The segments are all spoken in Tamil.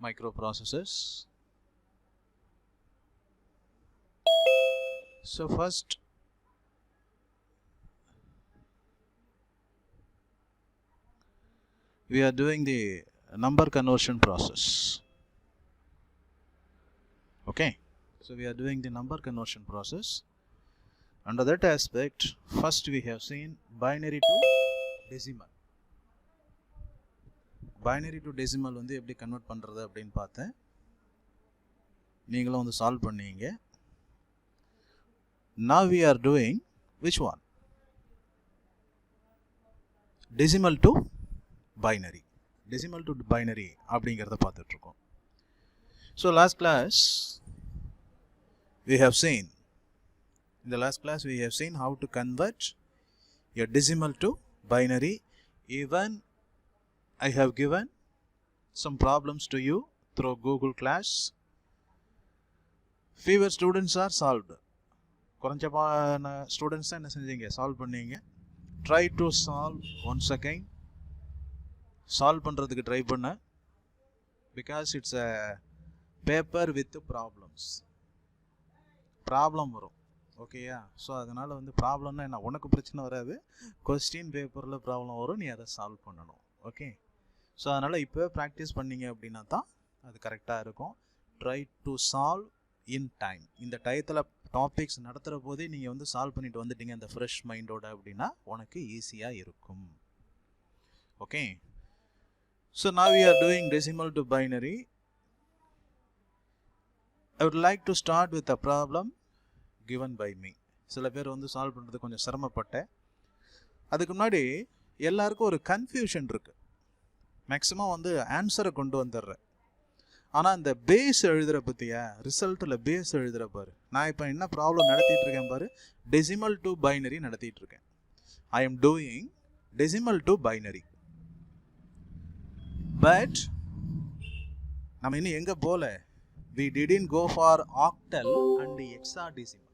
microprocessors. So first we are doing the number conversion process. Okay, so we are doing the number conversion process. Under that aspect, first we have seen binary to decimal. Binary to decimal வந்து எப்படி கன்வெர்ட் பண்றது அப்படினு பார்த்தேன். நீங்களும் வந்து சால்வ் பண்ணீங்க. Now we are doing which one? Decimal to binary. Decimal to binary அப்படிங்கறத பார்த்துட்டு இருக்கோம். So last class we have seen, in the last class we have seen how to convert a decimal to binary. Even I have given some problems to you through Google Class. Fewer students are solved. குறைஞ்சமான ஸ்டூடெண்ட்ஸ் என்ன செஞ்சீங்க, சால்வ் பண்ணீங்க. Try to solve once again. Solve பண்ணுறதுக்கு ட்ரை பண்ண, because it's a paper with problems. Problem வரும், ஓகேயா? ஸோ அதனால் வந்து ப்ராப்ளம்னா என்ன, உனக்கு பிரச்சனை வராது, கொஸ்டின் பேப்பரில் ப்ராப்ளம் வரும், நீ அதை சால்வ் பண்ணணும். ஓகே, ஸோ அதனால் இப்போவே ப்ராக்டிஸ் பண்ணீங்க அப்படின்னா தான் அது கரெக்டாக இருக்கும். Try to solve in time. இந்த டயத்தில் டாபிக்ஸ் நடத்துகிற போதே நீங்கள் வந்து சால்வ் பண்ணிட்டு வந்துட்டீங்க அந்த ஃப்ரெஷ் மைண்டோட அப்படின்னா உனக்கு ஈஸியாக இருக்கும். Okay, so now we are doing decimal to binary. I would like to start with a problem given by me. சில பேர் வந்து சால்வ் பண்ணுறது கொஞ்சம் சிரமப்பட்டேன். அதுக்கு முன்னாடி எல்லாருக்கும் ஒரு கன்ஃபியூஷன் இருக்குது. மேக்ஸிமம் வந்து ஆன்சரை கொண்டு வந்துடுறேன், ஆனால் இந்த பேஸ் எழுதுகிற பற்றியா, ரிசல்ட்டில் பேஸ் எழுதுகிற பாரு. நான் இப்போ என்ன ப்ராப்ளம் நடத்திட்டு இருக்கேன் பாரு, டெசிமல் டு பைனரி நடத்திட்டு இருக்கேன். I am doing decimal to binary. But நம்ம இன்னும் எங்கே போல, we didn't go for octal and hexadecimal.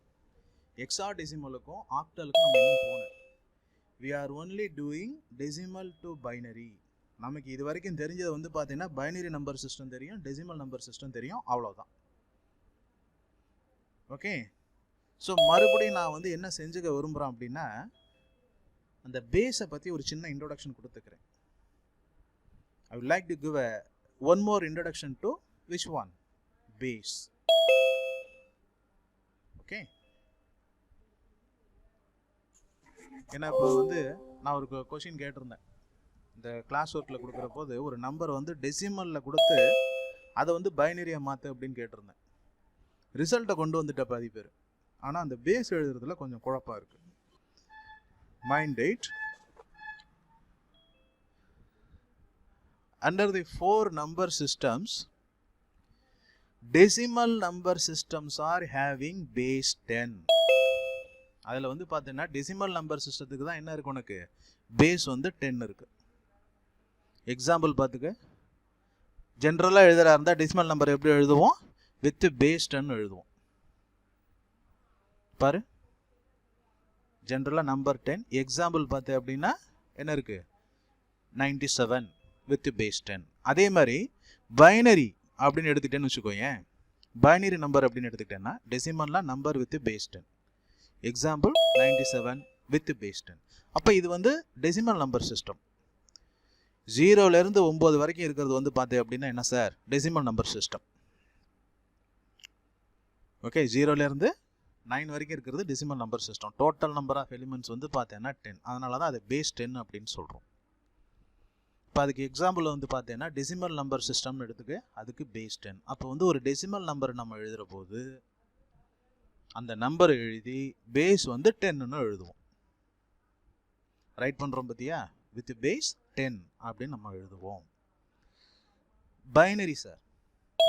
ஹெக்ஸாடெசிமலுக்கும் ஆக்டலுக்கும் நம்ம இன்னும் போகல. we are only doing decimal to binary. நமக்கு இது வரைக்கும் தெரிஞ்சது வந்து பார்த்தீங்கன்னா பைனரி நம்பர் சிஸ்டம் தெரியும், டெசிமல் நம்பர் சிஸ்டம் தெரியும், அவ்வளோதான். ஓகே, ஸோ மறுபடியும் நான் வந்து என்ன செஞ்சுக்க விரும்புகிறேன் அப்படின்னா, அந்த பேஸை பற்றி ஒரு சின்ன இன்ட்ரோடக்ஷன் கொடுத்துக்கிறேன். I would like to give one more introduction to which one? Base. Okay. ஏன்னா இப்போ வந்து நான் ஒரு கொஸ்டின் கேட்டிருந்தேன் இந்த கிளாஸ் ஒர்க்கில் கொடுக்குற போது, ஒரு நம்பர் வந்து டெசிமலில் கொடுத்து அதை வந்து பைனரியாக மாற்று அப்படின்னு கேட்டிருந்தேன். ரிசல்ட்டை கொண்டு வந்துட்ட பாதி பேர், ஆனால் அந்த பேஸ் எழுதுறதுல கொஞ்சம் குழப்பம் இருக்குது. Mind it. Under the 4 number systems, decimal number systems are having base 10. அதில் வந்து பார்த்தீங்கன்னா டெசிமல் நம்பர் சிஸ்டத்துக்கு தான் என்ன இருக்கு, உனக்கு பேஸ் வந்து 10 இருக்கு. எக்ஸாம்பிள் பார்த்துக்க, ஜென்ரலாக எழுதுறா இருந்தால் டெசிமல் நம்பர் எப்படி எழுதுவோம், வித் பேஸ் 10 எழுதுவோம். பாரு, ஜென்ரலாக நம்பர் 10. எக்ஸாம்பிள் பார்த்து அப்படின்னா என்ன இருக்கு, 97 வித் பேஸ் 10. அதே மாதிரி பைனரி அப்படின்னு எடுத்துக்கிட்டேன்னு வச்சுக்கோங்க, பைனரி நம்பர் அப்படின்னு எடுத்துக்கிட்டேன்னா டெசிமல்னா number with base 10. Example 97 with base 10. அப்போ இது வந்து டெசிமல் நம்பர் சிஸ்டம். 0லேருந்து 9 வரைக்கும் இருக்கிறது வந்து பார்த்தேன் அப்படின்னா என்ன sir, decimal number system. Okay, 0லேருந்து 9 வரைக்கும் இருக்கிறது decimal number system. Total number of elements வந்து பார்த்தேன்னா 10. அதனால தான் அது பேஸ் 10 அப்படின்னு சொல்கிறோம். இப்போ அதுக்கு எக்ஸாம்பிள் வந்து பார்த்தேன்னா டெசிமல் நம்பர் சிஸ்டம்னு எடுத்துக்க, அதுக்கு பேஸ் 10. அப்போ வந்து ஒரு டெசிமல் நம்பர் நம்ம எழுதுகிற போது அந்த நம்பர் எழுதி பேஸ் வந்து 10ன்னு எழுதுவோம். ரைட் பண்ணுறோம் பார்த்தியா, வித் பேஸ் 10 அப்படின்னு நம்ம எழுதுவோம். பைனரி சார்,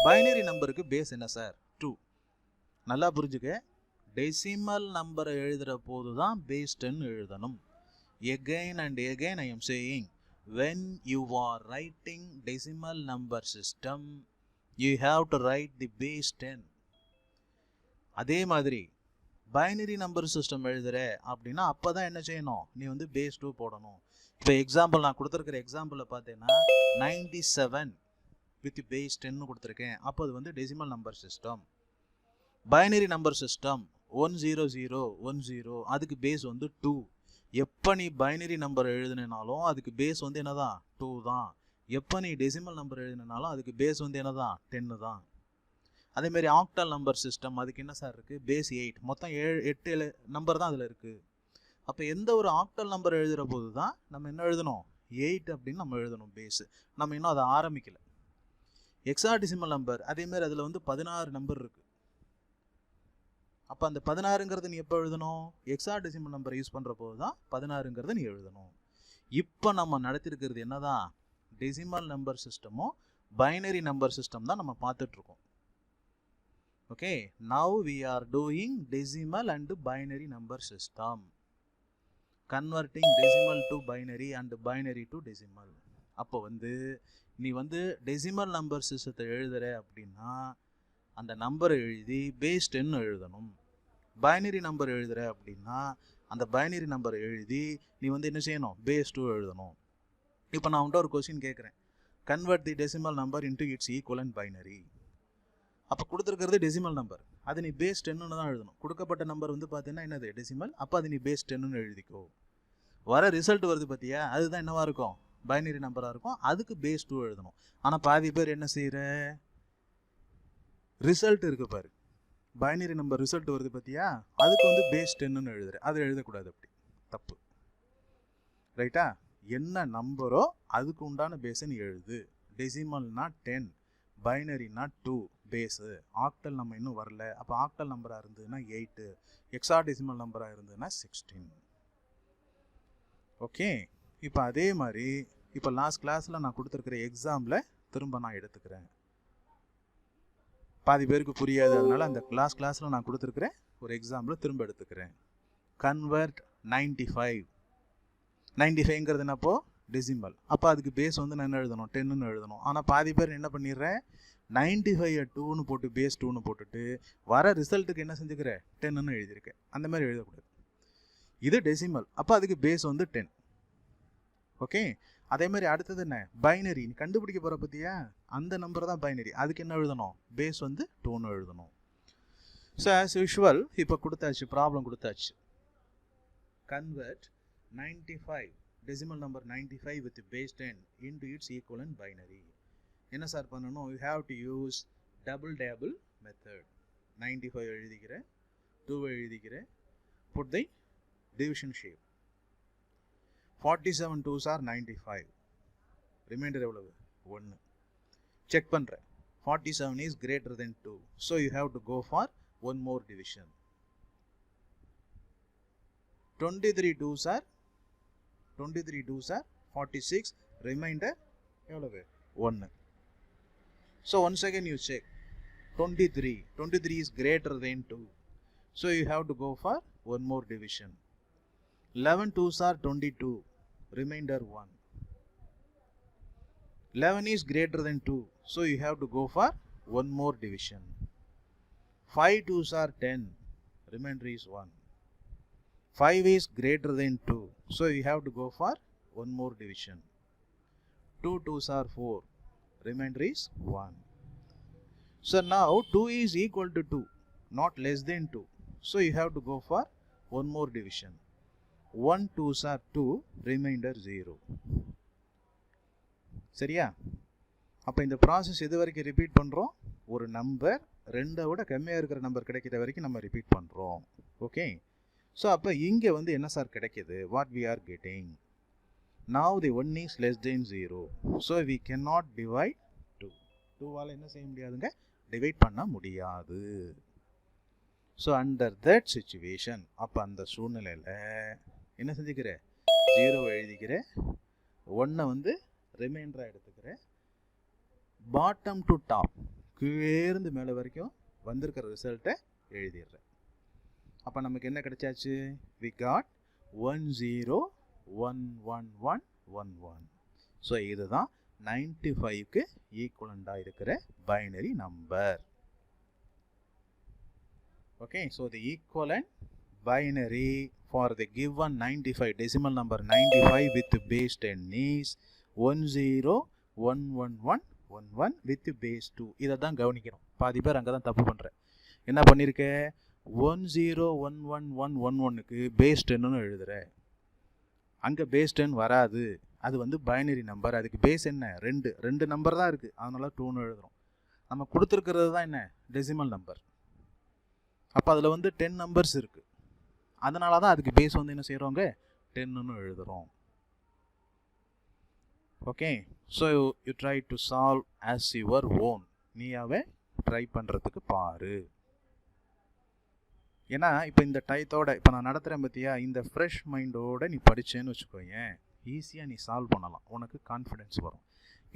பைனரி நம்பருக்கு பேஸ் என்ன சார், 2. நல்லா புரிஞ்சுக்க, டெசிமல் நம்பரை எழுதுகிற போது தான் பேஸ் 10 எழுதணும். Again and again I am saying, when you are writing decimal number system, you have to write the base 10. அதே மாதிரி பைனரி நம்பர் சிஸ்டம் எழுதுற அப்படின்னா அப்போ தான் என்ன செய்யணும், நீ வந்து பேஸ் 2 போடணும். இப்போ எக்ஸாம்பிள் நான் கொடுத்துருக்கிற எக்ஸாம்பிளில் பார்த்தீங்கன்னா 97 வித் பேஸ் 10 கொடுத்துருக்கேன். அப்போ அது வந்து decimal number system. Binary number system 10010 அதுக்கு பேஸ் வந்து 2. எப்போ நீ பைனரி நம்பர் எழுதுனாலும் அதுக்கு பேஸ் வந்து என்னதான் 2 தான். எப்போ நீ டெசிமல் நம்பர் எழுதினாலும் அதுக்கு பேஸ் வந்து என்னதான் 10 தான். அதேமாரி ஆக்டல் நம்பர் சிஸ்டம் அதுக்கு என்ன சார் இருக்குது, பேஸ் 8. மொத்தம் 8 நம்பர் தான் அதில் இருக்குது. அப்போ எந்த ஒரு ஆக்டல் நம்பர் எழுதுகிற போது தான் நம்ம என்ன எழுதணும், 8 அப்படின்னு நம்ம எழுதணும் பேஸு. நம்ம இன்னும் அதை ஆரம்பிக்கல. ஹெக்ஸாடெசிமல் நம்பர் அதேமாதிரி அதில் வந்து 16 நம்பர் இருக்குது. அப்போ அந்த 16ங்கிறது நீ எப்போ எழுதணும், ஹெக்ஸாடெசிமல் நம்பர் யூஸ் பண்ணுற போது தான் 16ங்கிறத நீ எழுதணும். இப்போ நம்ம நடத்திருக்கிறது என்னதான், டெசிமல் நம்பர் சிஸ்டமும் பைனரி நம்பர் சிஸ்டம் தான் நம்ம பார்த்துட்ருக்கோம். Okay, now we are doing decimal and binary number system, converting decimal to binary and binary to decimal. அப்போ வந்து நீ வந்து டெசிமல் நம்பர் சிஸ்டத்தை எழுதுற அப்படின்னா அந்த நம்பரை எழுதி பேஸ் 10 எழுதணும். பைனரி நம்பர் எழுதுற அப்படின்னா அந்த பைனரி நம்பரை எழுதி நீ வந்து என்ன செய்யணும், பேஸ் 2 எழுதணும். இப்போ நான் உன்ட்ட ஒரு கொஸ்டின் கேட்குறேன், convert the decimal number into its equivalent binary. அப்போ கொடுத்துருக்கிறது டெசிமல் நம்பர், அது நீ பேஸ் 10ன்னு தான் எழுதணும். கொடுக்கப்பட்ட நம்பர் வந்து பார்த்தீங்கன்னா என்னது டெசிமல், அப்போ அது நீ பேஸ் 10ன்னு எழுதிக்கோ. வர ரிசல்ட் வருது பார்த்தியா, அதுதான் என்னவாக இருக்கும், பைனரி நம்பராக இருக்கும். அதுக்கு பேஸ் 2 எழுதணும். ஆனால் பாதி பேர் என்ன செய்கிற, ரிசல்ட் இருக்கு பாரு, பைனரி நம்பர் ரிசல்ட் வருது பார்த்தியா, அதுக்கு வந்து பேஸ் 10ன்னு எழுதுற. அது எழுதக்கூடாது, அப்படி தப்பு. ரைட்டா, என்ன நம்பரோ அதுக்கு உண்டான பேஸை நீ எழுது. டெசிமல்னா 10, பைனரினா 2 பேஸு. ஆக்டல் நம்ம இன்னும் வரல. அப்போ ஆக்டல் நம்பராக இருந்ததுன்னா 8, ஹெக்ஸாடெசிமல் நம்பராக இருந்ததுன்னா 16. ஓகே, இப்போ அதே மாதிரி இப்போ லாஸ்ட் கிளாஸில் நான் கொடுத்துருக்குற எக்ஸாமில் திரும்ப நான் எடுத்துக்கிறேன். பாதி பேருக்கு புரியாது, அதனால் அந்த கிளாஸில் நான் கொடுத்துருக்குறேன் ஒரு எக்ஸாம்பிள் திரும்ப எடுத்துக்கிறேன். கன்வெர்ட் 95. 95ங்கிறது என்னப்போ டெசிமல். அப்போ அதுக்கு பேஸ் வந்து நான் என்ன எழுதணும், 10ன்னு எழுதணும். ஆனால் பாதி பேர் என்ன பண்ணிடுறேன், 95 2ன்னு போட்டு பேஸ் 2ன்னு போட்டுட்டு வர ரிசல்ட்டுக்கு என்ன செஞ்சுக்கிறேன், 10ன்னு எழுதியிருக்கேன். அந்த மாதிரி எழுதக்கூடாது. இது டெசிமல், அப்போ அதுக்கு பேஸ் வந்து 10. ஓகே, அதே மாதிரி அடுத்தது என்ன, பைனரி. நீ கண்டுபிடிக்க போகிற பற்றியா, அந்த நம்பர் தான் பைனரி. அதுக்கு என்ன எழுதணும், பேஸ் வந்து 2ன்னு எழுதணும். ஸோ ஆஸ் யூஷுவல் இப்போ கொடுத்தாச்சு, ப்ராப்ளம் கொடுத்தாச்சு. Convert 95 decimal number 95 with base 10 into its equivalent binary. என்ன சார் பண்ணணும், you have to use double table method. 95 எழுதிக்கிறேன், 2 எழுதிக்கிறேன், put the division shape. 47 2s are 95. Remainder எவ்வளவு, 1. செக் பண்ணுறேன், 47 is greater than 2. So you have to go for one more division. 23 2s are 46. Remainder எவ்வளவு, 1. So once again you check 23 is greater than 2. So you have to go for one more division. 11 2s are 22. Remainder 1. 11 is greater than 2. So you have to go for one more division. 5 2s are 10. Remainder is 1. 5 is greater than 2. So you have to go for one more division. 2 2s are 4. Remainder is 1. So now 2 is equal to 2, not less than 2. So you have to go for one more division. 1 2s are 2. Remainder 0. சரியா? அப்போ இந்த ப்ராசஸ் எது வரைக்கும் ரிப்பீட் பண்ணுறோம், ஒரு நம்பர் 2 விட கம்மியாக இருக்கிற நம்பர் கிடைக்கிற வரைக்கும் நம்ம ரிப்பீட் பண்ணுறோம். ஓகே, ஸோ அப்போ இங்கே வந்து என்ன சார் கிடைக்கிது, what we are getting, now the 1 is less than 0. So we cannot divide 2. 2வால் என்ன செய்ய முடியாதுங்க, டிவைட் பண்ண முடியாது. ஸோ அண்டர் தட் சிச்சுவேஷன், அப்போ அந்த சூழ்நிலையில் என்ன செஞ்சுக்கிற, 0 எழுதிக்கிற, 1 வந்து ரிமைண்டராக எடுத்துக்கிறேன், பாட்டம் டு டாப் கீழேருந்து மேலே வரைக்கும் வந்திருக்கிற ரிசல்ட்டை எழுதிடுறேன். அப்போ நமக்கு என்ன கிடைச்சாச்சு, வி காட் 1 0 1 1 1 1 1. ஸோ இதுதான் 95க்கு ஈக்குவலண்டாக இருக்கிற binary number. Okay, so the equivalent binary for the given 95 decimal number 95 with base 10 is 10 1 1 1 11 with base 2. இதை தான் கவனிக்கணும். பாதி பேர் அங்கே தான் தப்பு பண்ணுறேன். என்ன பண்ணியிருக்க, 1011111க்கு பேஸ் 10ன்னு எழுதுற. அங்கே பேஸ் 10 வராது, அது வந்து பைனரி நம்பர். அதுக்கு பேஸ் என்ன, ரெண்டு நம்பர் தான் இருக்குது, அதனால 2ன்னு எழுதுகிறோம். நம்ம கொடுத்துருக்கிறது தான் என்ன, டெசிமல் நம்பர். அப்போ அதில் வந்து 10 நம்பர்ஸ் இருக்குது, அதனால தான் அதுக்கு பேஸ் வந்து என்ன செய்கிறோங்க, 10ன்னு எழுதுகிறோம். Okay, so you try to solve as your own. நீயாவே ட்ரை பண்ணுறதுக்கு பாரு. ஏன்னா இப்போ இந்த டயத்தோட இப்போ நான் நடத்துகிறேன் பார்த்தியா, இந்த ஃப்ரெஷ் மைண்டோட நீ படித்தேன்னு வச்சுக்கோயேன், ஈஸியாக நீ சால்வ் பண்ணலாம், உனக்கு கான்ஃபிடென்ஸ் வரும்.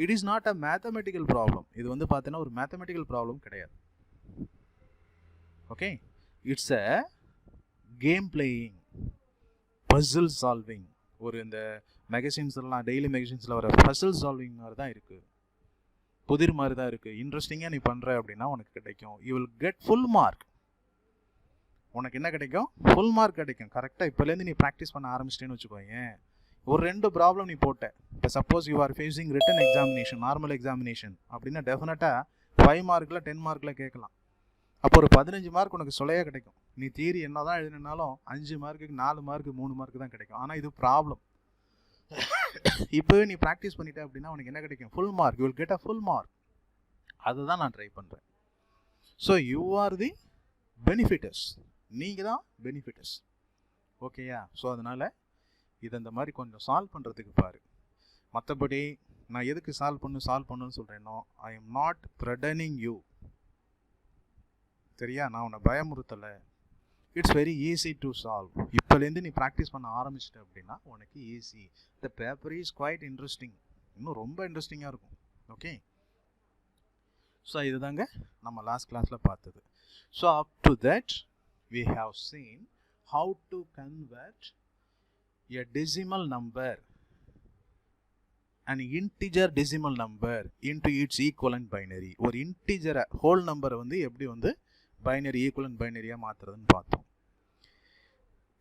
It is not a mathematical problem. இது வந்து பார்த்தீங்கன்னா ஒரு மேத்தமெட்டிக்கல் ப்ராப்ளம் கிடையாது. Okay, it's a game playing, puzzle solving. ஒரு இந்த மேகசின்ஸ்லாம், டெய்லி மேகசின்ஸில் வர பசில் சால்விங் மாதிரி தான் இருக்குது, புதிர் மாதிரி தான் இருக்குது. இன்ட்ரெஸ்டிங்காக நீ பண்ணுற அப்படின்னா உனக்கு கிடைக்கும். You will get full mark. உனக்கு என்ன கிடைக்கும், ஃபுல் மார்க் கிடைக்கும். கரெக்டாக இப்போலேருந்து நீ ப்ராக்டிஸ் பண்ண ஆரம்பிச்சிட்டேன்னு வச்சுக்கோங்க. ஒரு 2 ப்ராப்ளம் நீ போட்ட, இப்போ suppose you are facing return examination, normal examination அப்படின்னா டெஃபினட்டாக 5 மார்க்கில் 10 மார்க்கில் கேட்கலாம். அப்போ ஒரு 15 மார்க் உனக்கு சொல்லையாக கிடைக்கும். நீ தியரி என்ன தான் எழுதினாலும் 5 மார்க்குக்கு 4 மார்க்கு 3 மார்க்கு தான் கிடைக்கும். ஆனால் இது ப்ராப்ளம். இப்போவே நீ ப்ராக்டிஸ் பண்ணிட்ட அப்படின்னா உனக்கு என்ன கிடைக்கும், full mark. You will get a full mark. அதுதான் நான் ட்ரை பண்ணுறேன். ஸோ யூ ஆர் தி பெனிஃபிட்டர்ஸ், நீங்கள் தான் பெனிஃபிட்டர்ஸ். ஓகேயா? ஸோ அதனால் இதை இந்த மாதிரி கொஞ்சம் சால்வ் பண்ணுறதுக்கு பாரு. மற்றபடி நான் எதுக்கு சால்வ் பண்ணுன்னு சொல்கிறேனோ, I am not threatening you. சரியா? நான் உன்னை பயமுறுத்தலை. It's very easy to solve. இப்போலேருந்து நீ ப்ராக்டிஸ் பண்ண ஆரம்பிச்சிட்ட அப்படின்னா உனக்கு easy. The paper is quite interesting, இன்னும் ரொம்ப இன்ட்ரெஸ்டிங்காக இருக்கும். ஓகே, ஸோ இதுதாங்க நம்ம லாஸ்ட் கிளாஸில் பார்த்தது. So up to that we have seen how to convert a decimal number, an integer decimal number into its equivalent binary. ஒரு integer whole number வந்து எப்படி வந்து binary equivalent binary-யா மாத்துறதுன்னு பார்த்தோம்.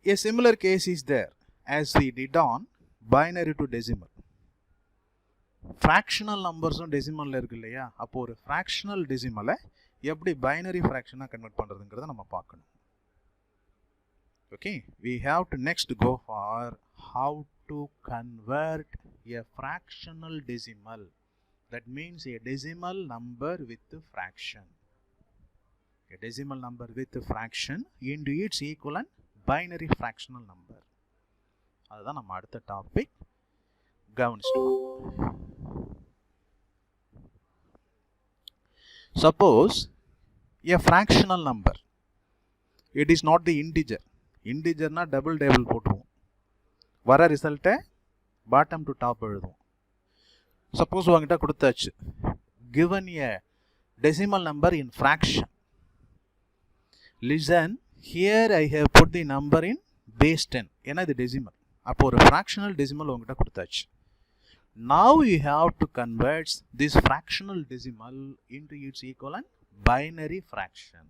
A similar case is there as we did on binary to decimal. fractional numbers-உம் decimal-ல இருக்கு இல்லையா? அப்போ ஒரு fractional decimal-ஐ எப்படி binary fraction-ஆ கன்வெர்ட் பண்றதுங்கிறத நம்ம பார்க்கணும். Okay, we have to next go for how to convert a fractional decimal. That means a decimal number with fraction. A decimal number with fraction into its equivalent binary fractional number. அதுதான் நம்ம அடுத்த டாபிக். கவனிச்சுக்கோங்க. Suppose a fractional number, it is not the integer. இன்டிஜர்னா டபுள் டேபிள் போட்டுருவோம், வர ரிசல்ட்டை பாட்டம் டு டாப் எழுதுவோம். சப்போஸ் உங்ககிட்ட கொடுத்தாச்சு, given a decimal number in fraction, listen, here I have put the number in base 10. ஏன்னா இது டெசிமல். அப்போ ஒரு fractional decimal உங்ககிட்ட கொடுத்தாச்சு. Now you have to convert this fractional decimal into its equivalent binary fraction.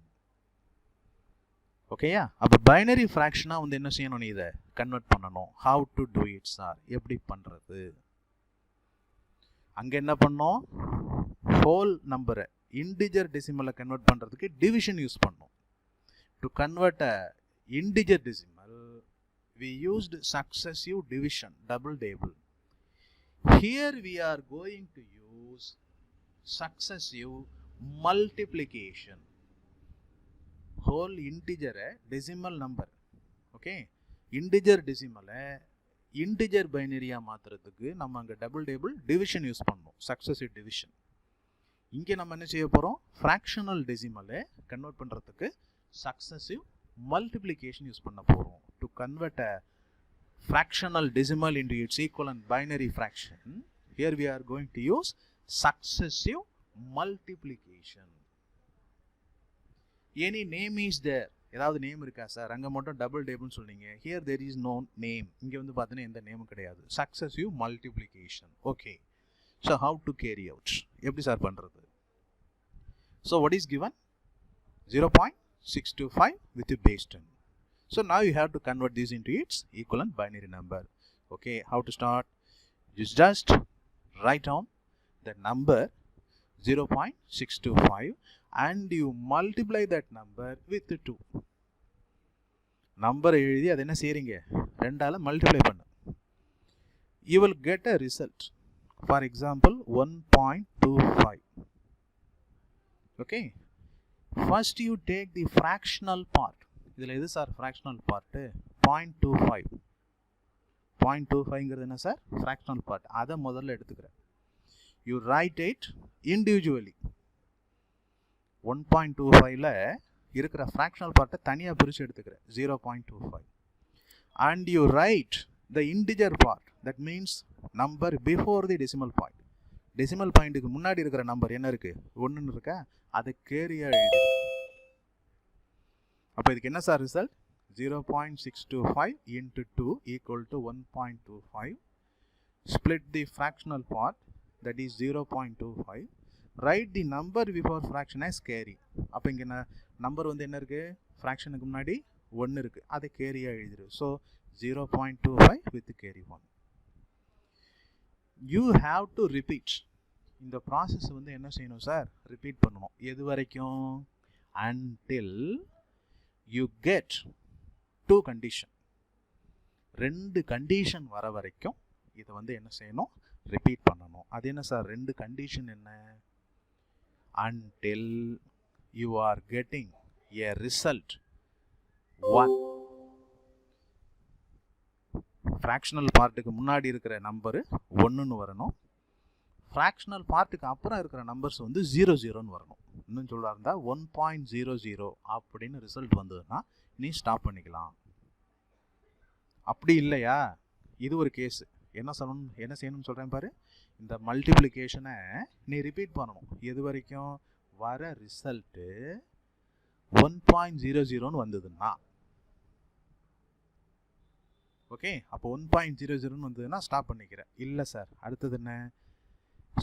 ஓகேயா? அப்போ பைனரி ஃப்ராக்ஷனாக வந்து என்ன செய்யணும், நீ இதை கன்வெர்ட் பண்ணணும். How to do it sir, எப்படி பண்ணுறது? அங்கே என்ன பண்ணோம், ஹோல் நம்பரை இன்டிஜர் டெசிமலை கன்வெர்ட் பண்ணுறதுக்கு டிவிஷன் யூஸ் பண்ணோம். To convert a integer decimal we used successive division, double table. Here we are going to use successive multiplication. Whole integer decimal number, okay, integer decimal integer binary மாத்துறதுக்கு நம்ம அங்க டபுள் டேபிள் டிவிஷன் யூஸ் பண்ணோம், சக்சஸிவ் டிவிஷன். இங்க நம்ம என்ன செய்ய போறோம், fractional decimal கன்வெர்ட் பண்றதுக்கு சக்சஸிவ் மல்டிப்ளிகேஷன் யூஸ் பண்ண போறோம். to convert a fractional decimal into its equivalent binary fraction, here we are going to use successive multiplication. Any name is there? ஏதாவது நேம் இருக்கா சார்? அங்கே மட்டும் டபுள் டேபிள்னு சொன்னீங்க. Here there is no name. இங்கே வந்து பார்த்தீங்கன்னா எந்த நேமும் கிடையாது. Successive multiplication. Okay, so how to carry out, எப்படி சார் பண்ணுறது? So what is given? 0.625 with the base 10. So now you have to convert this into its equivalent binary number. Okay, how to start? Just write down the number 0.625 and you multiply that number with 2. நம்பரை எழுதி அது என்ன செய்றீங்க, 2ஆல மல்டிப்ளை பண்ணு. You will get a result. For example 1.25. Okay. First you take the fractional part. இதில் எது சார் fractional part? 0.25. 0.25ங்கிறது என்ன சார், fractional part. அதை முதல்ல எடுத்துக்கிறேன். You write it individually. 1.25ல இருக்கிற fractional part தனியாக பிரித்து எடுத்துக்கிறேன் 0.25. And you write the integer part. That means number before the decimal point. Decimal pointக்கு முன்னாடி இருக்கிற நம்பர் என்ன இருக்கு, 1ன்னு இருக்கா, அதை கேரியா எழுதி. அப்போ இதுக்கு என்ன sir result, 0.625 into 2 equal to 1.25. Split the fractional part, that is 0.25. Write the number before fraction as carry. அப்போ இங்கே நம்பர் வந்து என்ன இருக்கு, ஃப்ராக்ஷனுக்கு முன்னாடி 1 இருக்கு, அதை கேரியா எழுதிரு. So 0.25 with carry 1. You have to repeat. இந்த ப்ராசஸ் வந்து என்ன செய்யணும் சார், ரிப்பீட் பண்ணணும். எது வரைக்கும், until you get 2 condition. 2 condition வர வரைக்கும் இதை வந்து என்ன செய்யணும், ரிப்பீட் பண்ணணும். அது என்ன சார் 2 கண்டிஷன் என்ன, until you are getting a result 1. Fractional பார்ட்டுக்கு முன்னாடி இருக்கிற நம்பரு 1ன்னு வரணும், ஃப்ராக்ஷனல் பார்ட்டுக்கு அப்புறம் இருக்கிற நம்பர்ஸ் வந்து 00ன்னு வரணும். இன்னும் சொல்ல இருந்தால் 1.00 அப்படின்னு ரிசல்ட் வந்ததுன்னா நீ ஸ்டாப் பண்ணிக்கலாம். அப்படி இல்லையா, இது ஒரு கேஸ். என்ன செய்யணும்னு சொல்கிறேன் பாரு, இந்த மல்டிப்ளிகேஷனை நீ ரிப்பீட் பண்ணணும். எது வரைக்கும், வர ரிசல்ட்டு 1.00ன்னு வந்ததுன்னா. ஓகே, அப்போ 1.00ன்னு வந்ததுன்னா ஸ்டாப் பண்ணிக்கிறேன். இல்லை சார், அடுத்தது என்ன,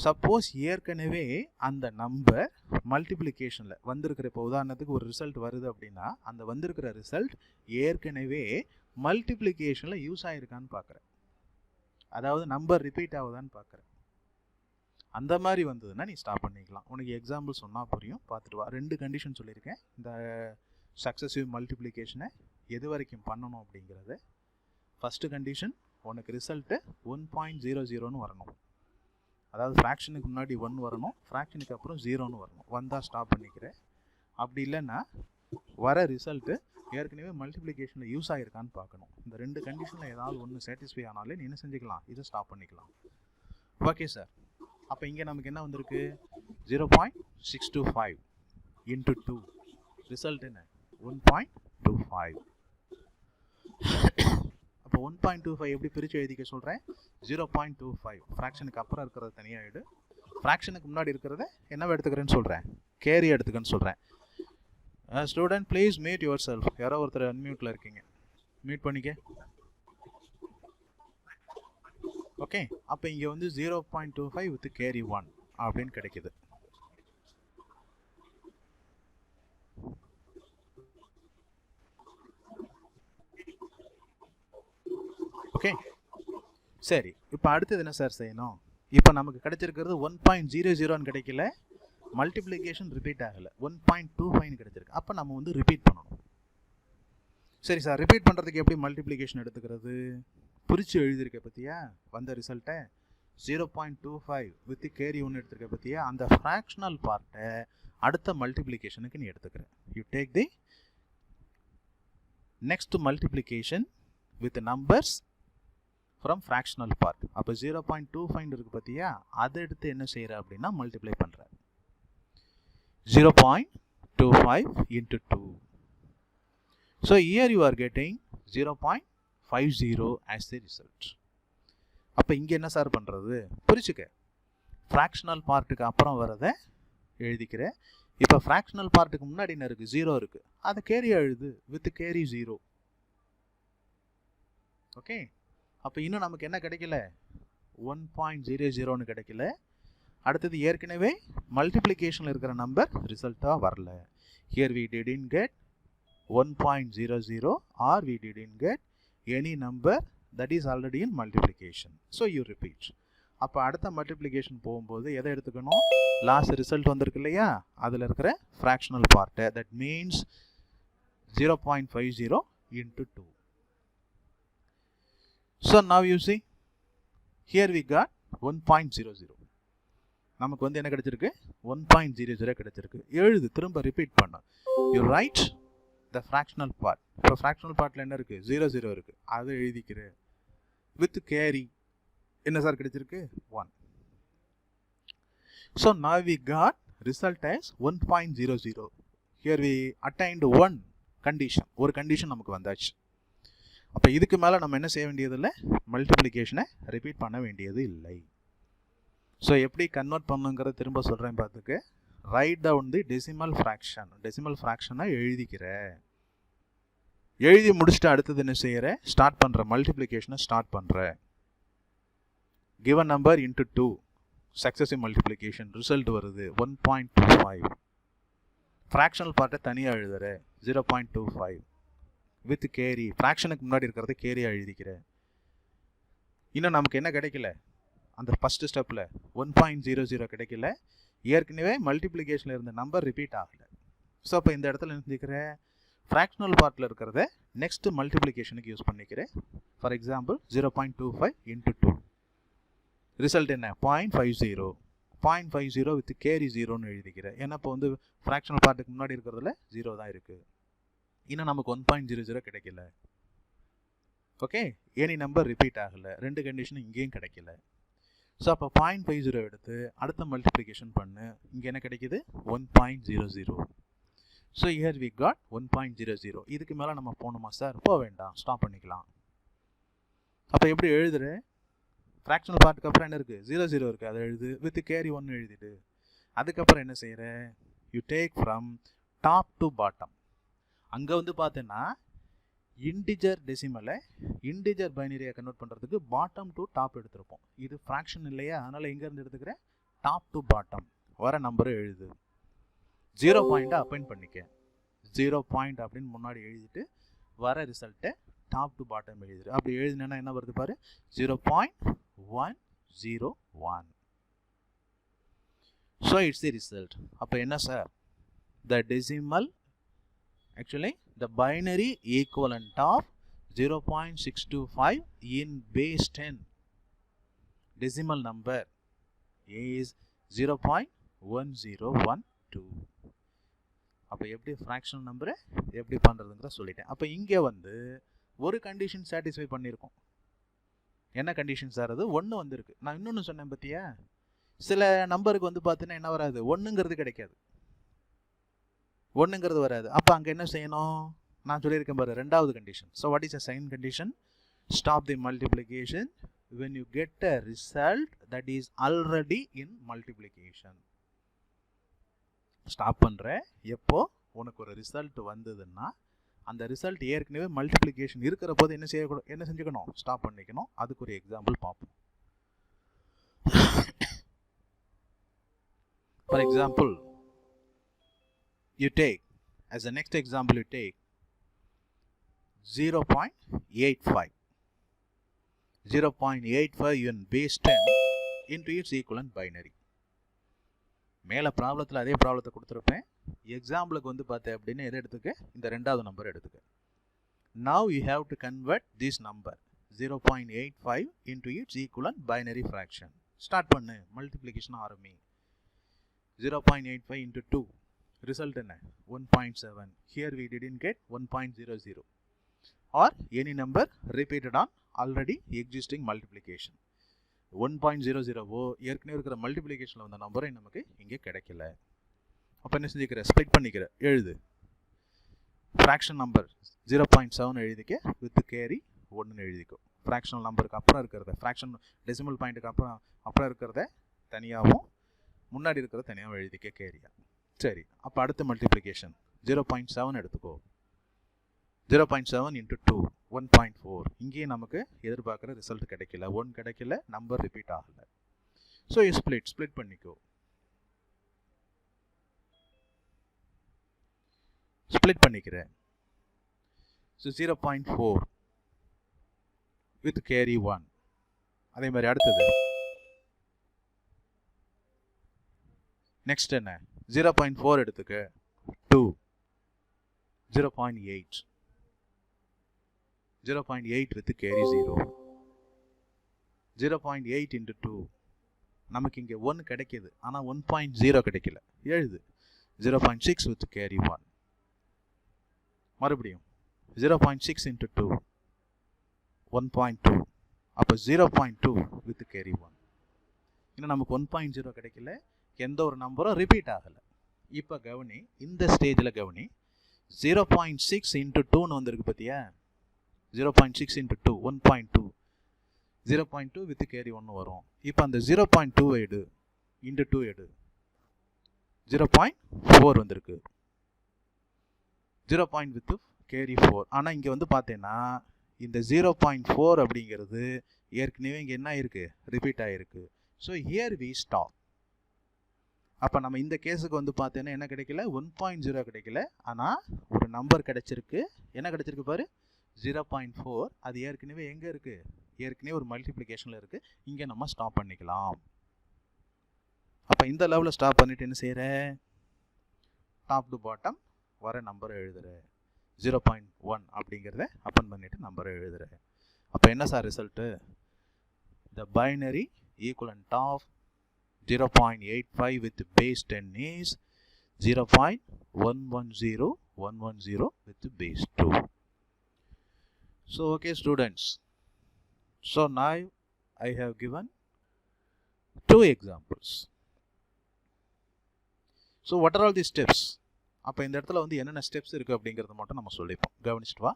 சப்போஸ் ஏற்கனவே அந்த நம்பர் மல்டிப்ளிகேஷனில் வந்திருக்கிற, இப்போ உதாரணத்துக்கு ஒரு ரிசல்ட் வருது அப்படின்னா அந்த வந்திருக்கிற ரிசல்ட் ஏற்கனவே மல்டிப்ளிகேஷனில் யூஸ் ஆகிருக்கான்னு பார்க்குறேன். அதாவது நம்பர் ரிப்பீட் ஆகுதான்னு பார்க்குறேன். அந்த மாதிரி வந்ததுன்னா நீ ஸ்டாப் பண்ணிக்கலாம். உனக்கு எக்ஸாம்பிள் சொன்னால் புரியும், பார்த்துட்டு வா. 2 கண்டிஷன் சொல்லியிருக்கேன் இந்த சக்ஸஸிவ் மல்டிப்ளிகேஷனை எது வரைக்கும் பண்ணணும் அப்படிங்கிறது. ஃபஸ்ட்டு கண்டிஷன், உனக்கு ரிசல்ட்டு 1.00ன்னு வரணும். அதாவது ஃப்ராக்ஷனுக்கு முன்னாடி 1 வரணும், ஃப்ராக்ஷனுக்கு அப்புறம் 0ன்னு வரணும். வந்தால் ஸ்டாப் பண்ணிக்கிறேன். அப்படி இல்லைன்னா வர ரிசல்ட்டு ஏற்கனவே மல்டிப்ளிகேஷனில் யூஸ் ஆகிருக்கான்னு பார்க்கணும். இந்த 2 கண்டிஷனில் ஏதாவது ஒன்று சாட்டிஸ்ஃபை ஆனாலே நீ என்ன செஞ்சுக்கலாம், இதை ஸ்டாப் பண்ணிக்கலாம். ஓகே சார், அப்போ இங்கே நமக்கு என்ன வந்திருக்கு, 0.625 into 2. ரிசல்ட் என்ன, 1.25. அப்போ 1.25 எப்படி பிரித்து எழுதிக்க சொல்கிறேன், 0.25 ஃப்ராக்ஷனுக்கு அப்புறம் இருக்கிறத தனியாக எடு, ஃப்ராக்ஷனுக்கு முன்னாடி இருக்கிறத என்னவா எடுத்துக்கிறேன்னு சொல்கிறேன், கேரி எடுத்துக்கன்னு சொல்கிறேன். Student please mute your self. யாரோ ஒருத்தர் அன்மியூட்டில் இருக்கீங்க, மியூட் பண்ணிக்க. ஓகே, அப்போ இங்கே வந்து 0.25 வித் கேரி 1 அப்படின்னு கிடைக்குது. ஓகே சரி, இப்போ அடுத்தது என்ன சார் செய்யணும், இப்போ நமக்கு கிடைச்சிருக்கிறது 1.00ன்னு கிடைக்கல, மல்டிப்ளிகேஷன் ரிப்பீட் ஆகலை, 1.25ன்னு கிடைச்சிருக்கு. அப்போ நம்ம வந்து ரிப்பீட் பண்ணணும். சரி சார், ரிப்பீட் பண்ணுறதுக்கு எப்படி மல்டிப்ளிகேஷன் எடுத்துக்கிறது, பிரித்து எழுதியிருக்க பற்றியா வந்த ரிசல்ட்டை, 0.25 வித் கேரி 1 எடுத்துருக்க பற்றியா, அந்த ஃப்ராக்ஷனல் பார்ட்டை அடுத்த மல்டிப்ளிகேஷனுக்கு நீ எடுத்துக்கிற. You take the next multiplication with numbers from fractional part. அப்போ 0.25 இருக்குது பார்த்தியா, அதை எடுத்து என்ன செய்கிற அப்படின்னா மல்டிப்ளை பண்ணுற. 0.25 into 2. So here you are getting 0.50 as the result. அப்போ இங்கே என்ன சார் பண்ணுறது, புரிச்சுக்க. ஃப்ராக்ஷனல் பார்ட்டுக்கு அப்புறம் வரதை எழுதிக்கிற. இப்போ ஃப்ராக்ஷனல் பார்ட்டுக்கு முன்னாடி என்ன இருக்குது, 0 இருக்குது, அதை கேரி எழுது வித் கேரி 0. ஓகே, அப்போ இன்னும் நமக்கு என்ன கிடைக்கல, 1.00ன்னு கிடைக்கல. அடுத்தது ஏற்கனவே மல்டிப்ளிகேஷனில் இருக்கிற நம்பர் ரிசல்ட்டாக வரல. Here we didn't get 1.00 or we didn't get any number that is already in multiplication. So you repeat. அப்போ அடுத்த மல்டிப்ளிகேஷன் போகும்போது எதை எடுத்துக்கணும்? லாஸ்ட் ரிசல்ட் வந்திருக்கு இல்லையா, அதில் இருக்கிற ஃப்ராக்ஷனல் பார்ட்டை, that means 0.50 into 2. So now you see, here we got 1.00. நமக்கு வந்து என்ன கிடைச்சிருக்கு? 1.00 கிடைச்சிருக்கு. எழுது, திரும்ப ரிப்பீட் பண்ண. You write the fractional part. இப்போ fractional partல என்ன இருக்கு? 00 இருக்கு, அதை எழுதிக்கிறேன். with carry என்ன சார் கிடைச்சிருக்கு? 1. So now we got result as 1.00. Here we attained one condition. ஒரு கண்டிஷன் நமக்கு வந்தாச்சு. அப்போ இதுக்கு மேலே நம்ம என்ன செய்ய வேண்டியது இல்லை? மல்டிப்ளிகேஷனை ரிப்பீட் பண்ண வேண்டியது இல்லை. ஸோ எப்படி கன்வெர்ட் பண்ணுங்கிறத திரும்ப சொல்கிறேன் பார்த்துக்கு. Write down the decimal fraction. Decimal ஃப்ராக்ஷனை எழுதிக்கிற. எழுதி முடிச்சுட்டு அடுத்தது என்ன செய்கிற? ஸ்டார்ட் பண்ணுற, மல்டிப்ளிகேஷனை ஸ்டார்ட் பண்ணுற. given number into 2, successive multiplication, result வருது 1.25. ஃப்ராக்ஷனல் பார்ட்டை தனியாக எழுதுற 0.25 வித் கேரி. ஃப்ராக்ஷனுக்கு முன்னாடி இருக்கிறத கேரியாக எழுதிக்கிற. இன்னும் நமக்கு என்ன கிடைக்கல? அந்த ஃபஸ்ட்டு ஸ்டெப்பில் 1.00 கிடைக்கல. ஏற்கனவே மல்டிப்ளிகேஷனில் இருந்த நம்பர் ரிப்பீட் ஆகலை. ஸோ அப்போ இந்த இடத்துல நினைக்கிற ஃப்ராக்ஷனல் பார்ட்டில் இருக்கிறத நெக்ஸ்ட் மல்டிப்ளிகேஷனுக்கு யூஸ் பண்ணிக்கிறேன். For example 0.25 into 2. ரிசல்ட் என்ன? 0.50. 0.50 வித் கேரி 0ன்னு எழுதிக்கிறேன். ஏன்னா இப்போ வந்து ஃப்ராக்ஷனல் பார்ட்டுக்கு முன்னாடி இருக்கிறதுல 0 தான் இருக்குது. இன்னும் நமக்கு 1.00 கிடைக்கல. ஓகே, எனி நம்பர் ரிப்பீட் ஆகலை. ரெண்டு கண்டிஷனும் இங்கேயும் கிடைக்கல. ஸோ அப்போ 0.50 எடுத்து அடுத்த மல்டிப்ளிகேஷன் பண்ணு. இங்கே என்ன கிடைக்கிது? 1.00. So here we got 1.00. இதுக்கு மேலே நம்ம போகணுமா சார்? போக வேண்டாம், ஸ்டாப் பண்ணிக்கலாம். அப்போ எப்படி எழுதுற? ஃப்ராக்ஷனல் பார்ட்டுக்கு அப்புறம் என்ன இருக்குது? 00 இருக்குது, அதை எழுது. வித் கேரி 1 எழுதிட்டு அதுக்கப்புறம் என்ன செய்கிற? You take from top to bottom. அங்கே வந்து பார்த்தீங்கன்னா இன்டிஜர் டெசிமலை இன்டிஜர் பைனரியை கன்வெர்ட் பண்ணுறதுக்கு பாட்டம் டு டாப் எடுத்திருப்போம். இது ஃப்ராக்ஷன் இல்லையா, அதனால் எங்கேருந்து எடுத்துக்கிறேன்? டாப் டு பாட்டம் வர நம்பரை எழுது. 0 பாயிண்ட்டை அப்பாயிண்ட் பண்ணிக்க. 0 பாயிண்ட் அப்படின்னு முன்னாடி எழுதிட்டு வர ரிசல்ட்டை டாப் டு பாட்டம் எழுதிடு. அப்படி எழுதினா என்ன வருது பாரு? 0.101. So it's the result. அப்போ என்ன sir? The decimal, actually the binary equivalent of 0.625 in base 10 decimal number is 0.1012. அப்போ எப்படி ஃப்ராக்ஷனல் நம்பரை எப்படி பண்ணுறதுங்கிற சொல்லிட்டேன். அப்போ இங்கே வந்து ஒரு கண்டிஷன் சாட்டிஸ்ஃபை பண்ணியிருக்கோம். என்ன கண்டிஷன் சார் அது? 1 வந்துருக்கு. நான் இன்னொன்று சொன்னேன் பார்த்தியா, சில நம்பருக்கு வந்து பார்த்தீங்கன்னா என்ன வராது? 1ங்கிறது கிடைக்காது, 1ங்கிறது வராது. அப்போ அங்கே என்ன செய்யணும்? நான் சொல்லியிருக்கேன் பாரு, ரெண்டாவது condition. So what is a second condition? Stop the multiplication when you get a result that is already in multiplication. Stop பண்ணுற எப்போ? உனக்கு ஒரு ரிசல்ட் வந்ததுன்னா அந்த ரிசல்ட் ஏற்கனவே மல்டிப்ளிகேஷன் இருக்கிற போது என்ன செஞ்சுக்கணும்? ஸ்டாப் பண்ணிக்கணும். அதுக்கு ஒரு எக்ஸாம்பிள் பார்ப்போம். For example, you take, as the next example you take 0.85. 0.85 in base 10 into its equivalent binary. மேலே ப்ராப்ளத்தில் அதே ப்ராப்ளத்தை கொடுத்துருப்பேன். எக்ஸாம்பிளுக்கு வந்து பார்த்தேன் அப்படின்னு எதை எடுத்துக்க? இந்த ரெண்டாவது நம்பர் எடுத்துக்க. Now you have to convert this number 0.85 into its equivalent binary fraction. Start பண்ணு, மல்டிப்ளிகேஷன் ஆரம்பி. 0.85 into 2. Result என்ன? 1.7. Here we didn't get 1.00 or any number repeated on already existing multiplication. 1.00 ஏற்கனவே இருக்கிற மல்டிப்ளிகேஷனில் வந்த நம்பரை நமக்கு இங்கே கிடைக்கல. அப்போ என்ன செஞ்சுக்கிற? ஸ்ப்ளிட் பண்ணிக்கிற. எழுது. ஃப்ராக்ஷன் நம்பர் 0.7 எழுதிக்க, வித் கேரி 1 எழுதிக்கோ. ஃப்ராக்ஷனல் நம்பருக்கு அப்புறம் இருக்கிறத, ஃப்ராக்ஷன் டெசிமல் பாயிண்ட்டுக்கு அப்புறம் இருக்கிறத தனியாகவும் முன்னாடி இருக்கிறத தனியாகவும் எழுதிக்க கேரியா. சரி, அப்போ அடுத்த மல்டிப்ளிகேஷன் 0.7 எடுத்துக்கோ. 0.7 into 2 1.4. இங்கேயும் நமக்கு எதிர்பார்க்குற ரிசல்ட் கிடைக்கல, 1 கிடைக்கல, நம்பர் ரிப்பீட் ஆகலை. ஸோ ஸ்ப்ளிட் பண்ணிக்கோ. ஸ்ப்ளிட் பண்ணிக்கிறேன். So 0.4 with carry 1. அதே மாதிரி அடுத்தது நெக்ஸ்ட் என்ன 0.4 எடுத்துக்க 2 0.8 0.8 with carry 0 0.8 into 2 நமக்கு இங்கே 1 கிடைக்கிது ஆனால் 1.0 கிடைக்கல எழுது 0.6 with carry 1 மறுபடியும் 0.6 into 2 1.2 அப்போ 0.2 with carry 1 இன்னும் நமக்கு 1.0 கிடைக்கல எந்த ஒரு நம்பரும் ரிப்பீட் ஆகலை இப்போ கவனி இந்த ஸ்டேஜில் கவனி 0.6 into 2ன்னு வந்திருக்கு பார்த்தியா 0.6 into 2 1.2 0.2 with carry 1 வரும் இப்போ அந்த 0.2 எடு into 2 எடு 0.4 வந்திருக்கு 0. with carry 4 ஆனால் இங்கே வந்து பார்த்தேன்னா இந்த 0.4 அப்படிங்கிறது ஏற்கனவே இங்கே என்ன ஆயிருக்கு ரிப்பீட் ஆகிருக்கு ஸோ ஹியர் வி ஸ்டாப் அப்போ நம்ம இந்த கேஸுக்கு வந்து பார்த்தேன்னா என்ன கிடைக்கல 1.0 கிடைக்கல ஆனால் ஒரு நம்பர் கிடைச்சிருக்கு என்ன கிடைச்சிருக்கு பாரு 0.4 அது ஏற்கனவே எங்கே இருக்குது ஏற்கனவே ஒரு மல்டிப்ளிகேஷனில் இருக்குது இங்கே நம்ம ஸ்டாப் பண்ணிக்கலாம் அப்போ இந்த லெவலில் ஸ்டாப் பண்ணிவிட்டு என்ன செய்கிற டாப் டு பாட்டம் வர நம்பரை எழுதுகிற 0.1 அப்படிங்கிறத அப்பன் பண்ணிவிட்டு நம்பரை எழுதுகிற அப்போ என்ன sir result the binary equivalent of 0.85 with base 10 is 0.110110 with base 2. So okay students, so now I have given 2 examples. So what are all these steps? அப்போ இந்த இடத்துல வந்து என்னென்ன ஸ்டெப்ஸ் இருக்குது அப்படிங்கிறத மட்டும் நம்ம சொல்லிப்போம் கவனிச்சிட்டு வா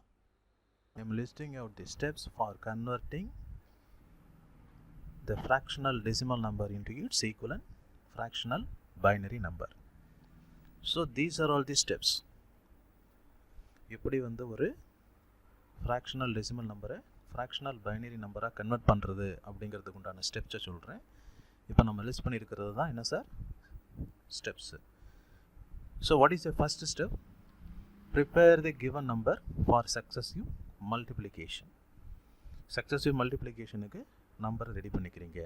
I am listing out the steps for converting the fractional decimal number into its equivalent fractional binary number. So these are all the steps. எப்படி வந்து ஒரு fractional decimal நம்பரை fractional binary நம்பராக கன்வெர்ட் பண்ணுறது அப்படிங்கிறதுக்கு உண்டான ஸ்டெப்ஸை சொல்கிறேன் இப்போ நம்ம லிஸ்ட் பண்ணியிருக்கிறது தான் என்ன sir steps so what is the first step prepare the given number for successive multiplication successive மல்டிப்ளிகேஷனுக்கு நம்பரை ரெடி பண்ணிக்கிறீங்க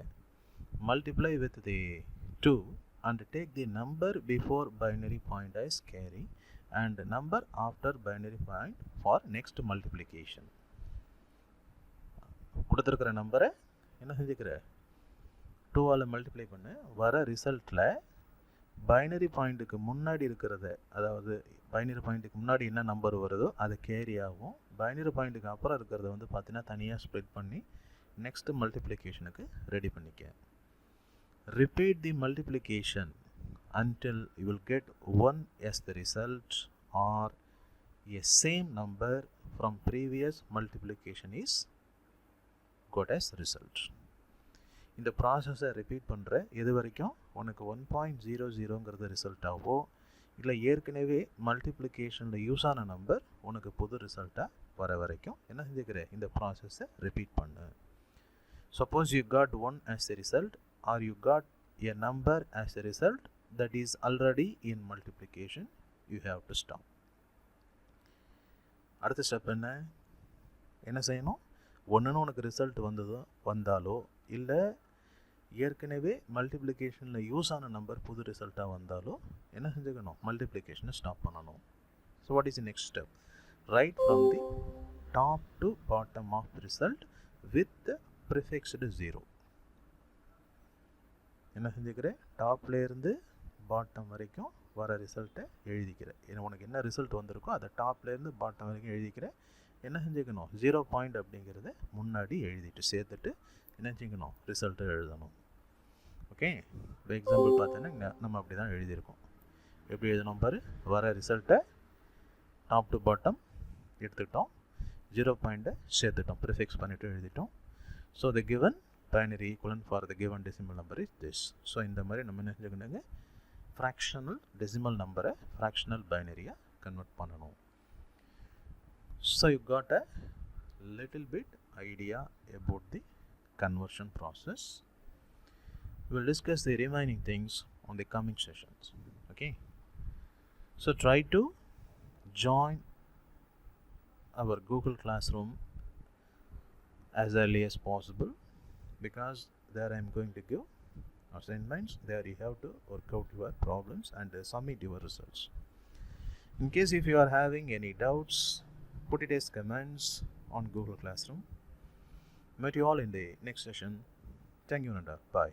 multiply with the 2 and take the number before binary point as carry and number after binary point for next multiplication கொடுத்துருக்கிற நம்பரை என்ன செஞ்சுக்கிற 2ஆல் மல்டிப்ளை பண்ணு வர ரிசல்ட்டில் பைனரி பாயிண்ட்டுக்கு முன்னாடி இருக்கிறத அதாவது பைனரி பாயிண்ட்டுக்கு முன்னாடி என்ன நம்பர் வருதோ அது கேரி ஆகும் பைனரி பாயிண்ட்டுக்கு அப்புறம் இருக்கிறத வந்து பார்த்தீங்கன்னா தனியாக ஸ்ப்ளிட் பண்ணி next multiplicationக்கு ரெடி பண்ணிக்க repeat the multiplication until you will get 1 as the result or a same number from previous multiplication is got as result இந்த ப்ராசஸை ரிப்பீட் பண்ணுற எது வரைக்கும் உனக்கு 1.00ங்கிறது ரிசல்ட் ஆகவோ இல்லை ஏற்கனவே மல்டிப்ளிகேஷனில் யூஸ் ஆன நம்பர் உனக்கு புது ரிசல்ட்டாக வர வரைக்கும் என்ன செஞ்சுக்கிற இந்த ப்ராசஸை ரிப்பீட் பண்ணு Suppose you got 1 as a result or you got a number as a result that is already in multiplication, you have to stop. அடுத்த ஸ்டெப் என்ன செய்யணும் ஒன்றுன்னு உனக்கு ரிசல்ட் வந்தாலோ இல்லை ஏற்கனவே மல்டிப்ளிகேஷனில் யூஸ் ஆன நம்பர் புது ரிசல்ட்டாக வந்தாலோ என்ன செஞ்சுக்கணும் மல்டிப்ளிகேஷனை ஸ்டாப் பண்ணணும் so what is the next step right from the top to bottom of the result with prefixed 0 என்ன செஞ்சுக்கிறேன் டாப்லேருந்து பாட்டம் வரைக்கும் வர ரிசல்ட்டை எழுதிக்கிறேன் உனக்கு என்ன ரிசல்ட் வந்திருக்கோ அதை டாப்லேருந்து பாட்டம் வரைக்கும் எழுதிக்கிறேன் என்ன செஞ்சுக்கணும் 0 பாயிண்ட் அப்படிங்கிறத முன்னாடி எழுதிட்டு சேர்த்துட்டு என்ன செஞ்சுக்கணும் ரிசல்ட்டை எழுதணும் ஓகே இப்போ எக்ஸாம்பிள் பார்த்தோன்னா நம்ம அப்படி தான் எழுதியிருக்கோம் எப்படி எழுதணும் பாரு வர ரிசல்ட்டை டாப் டு பாட்டம் எடுத்துக்கிட்டோம் 0 பாயிண்ட்டை சேர்த்துட்டோம் ப்ரிஃபிக்ஸ் பண்ணிவிட்டு எழுதிட்டோம் so the given binary equivalent for the given decimal number is this. So இந்த மாதிரி நம்ம என்ன செஞ்சுக்கணுங்க ஃப்ராக்ஷனல் டெசிமல் நம்பரை ஃப்ராக்ஷனல் பைனரியாக கன்வெர்ட் பண்ணணும் so you got a little bit idea about the conversion process. We will discuss the remaining things on the coming sessions. Okay. So try to join our Google Classroom as early as possible because there I am going to give assignments. There you have to work out your problems and submit your results. In case if you are having any doubts, put it as comments on Google Classroom. Meet you all in the next session. Thank you, Nanda. Bye.